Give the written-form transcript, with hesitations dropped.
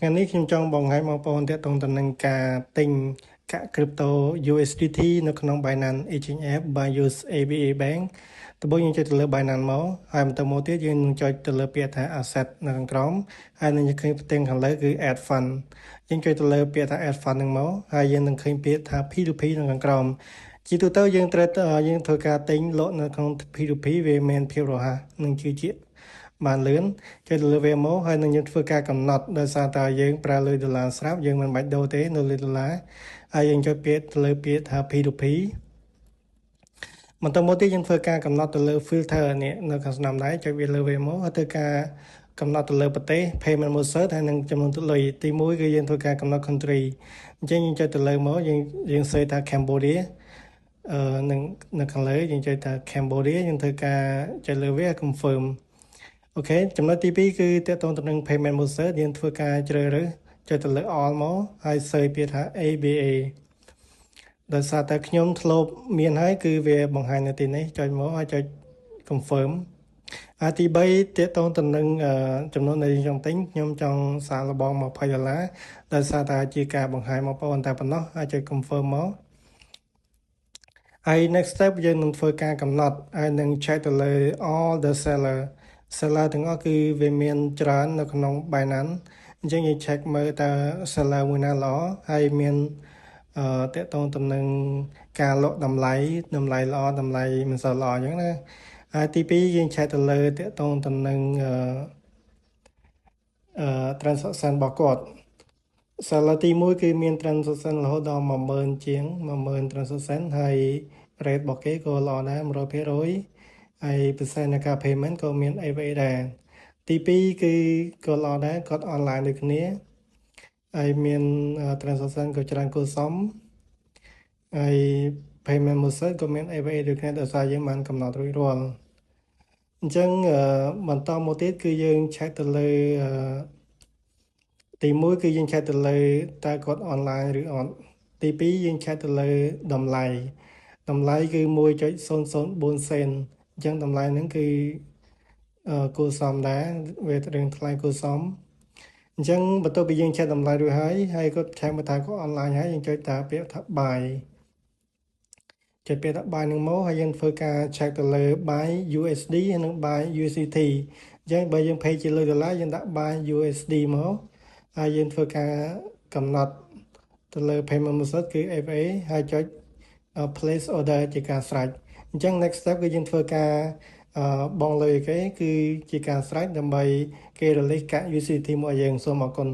ថ្ងៃនេះខ្ញុំចង់បង្ហាញបងប្អូនទាក់ទងទៅនឹងការទិញកាក់ crypto USDT នៅក្នុង Binance Exchange by use ABA Bank ដំបូងយើងចុចទៅលើ Binance មកហើយបន្តមកទៀតយើងនឹងចុចទៅលើពាក្យថា asset នៅខាងក្រោមហើយនឹងឃើញផ្ទាំងខាងលើគឺ add fund យើងចុចទៅលើពាក្យថា add fund ហ្នឹងមកហើយយើងនឹងឃើញពាក្យថា P2P នៅខាងក្រោមជាទូទៅយើងត្រូវយើងធ្វើការទិញលក់នៅក្នុង P2P វាមានភាពរហ័សនិងជឿជាក់បានលឿនចុចទៅលើវាមកហើយនឹងយើងធ្វើការកំណត់ដោយសារតែយើងប្រើលុយដុល្លារស្រាប់យើងមិនបាច់ដូរទេនៅលុយដុល្លារហើយយើងចុចពាក្យទៅលើពាក្យថា P2P បន្តមកទៀតយើងធ្វើការកំណត់ទៅលើ filter នេះនៅខាងស្នាមដៃចុចវាលើវាមកហើយធ្វើការកំណត់ទៅលើប្រទេស payment method ហើយនឹងចំនួនលុយទី1គឺយើងធ្វើការកំណត់ country អញ្ចឹងយើងចុចទៅលើមកយើងសេថា Cambodia នឹងនៅខាងលើយើងចុចថា Cambodia យើងធ្វើការចុចលើវា confirm អូខេចំណុចទី2គឺទាក់ទងទៅនឹង payment method យើងធ្វើការជ្រើសរើសចុចទៅលើ all មកហើយសេពាក្យថា ABA ដោយសារតែខ្ញុំធ្លាប់មានហើយគឺវាបង្ហាញនៅទីនេះចុចមកហើយចុច confirm ហើយទី3ទាក់ទងទៅនឹងចំនួនដែលយើងចង់ទិញខ្ញុំចង់សាកល្បង$20ដោយសារតែជាការបង្ហាញមកបងតែប៉ុណ្ណោះហើយចុច confirm មកហើយ next step យើងនឹងធ្វើការកំណត់ហើយនឹង check ទៅលើ all the seller ទាំងអស់គឺវាមានច្រើននៅក្នុង Binance អញ្ចឹងយើង check មើលតើ seller មួយណាល្អហើយមានតាក់ទងទៅនឹងការលក់តម្លៃល្អតម្លៃមិនសូវល្អអញ្ចឹងណាហើយទី2យើង check ទៅលើតាក់ទងទៅនឹងtransaction របស់គាត់ seller ទី1គឺមាន transaction រហូតដល់10000ជាង10000 transaction ហើយ rate របស់គេក៏ល្អដែរ 100% ហើយពិសេសនៃការ payment ក៏មាន ABA ដែរទី2គឺក៏ល្អដែរគាត់ online ដូចគ្នាហើយមាន transaction ក៏ច្រើនគួរសមហើយ payment method ក៏មាន ABA ដូចគ្នាដោយសារយើងបានកំណត់រួចរាល់អញ្ចឹងបន្តមកទៀតគឺយើង check ទៅលើទី1គឺយើង check ទៅលើតើគាត់ online ឬអត់ទី2យើង check ទៅលើតម្លៃគឺ1.004 សេនអញ្ចឹងតម្លៃហ្នឹងគឺគួរសមដែរវារឿងថ្លៃគួរសមអញ្ចឹងបន្ទាប់ពីយើង check តម្លៃរួចហើយគាត់ check មកថាគាត់ online ហើយយើងចុចតាពាក្យថា buy ចុចពាក្យថា buy នឹងមកហើយយើងធ្វើការ check ទៅលើ buy USD ហើយនិង buy USDT អញ្ចឹងបើយើង pay ជាលុយដុល្លារយើងដាក់ buy USD មកហើយយើងធ្វើការកំណត់ទៅលើ payment method គឺ FA ហើយចុច place order ជាការស្រេចអញ្ចឹង next step គឺយើងធ្វើការបង់លុយគេគឺជាការស្រេចដើម្បីគេ release កាក់ USDT មកឲ្យយើងសូមអរគុណ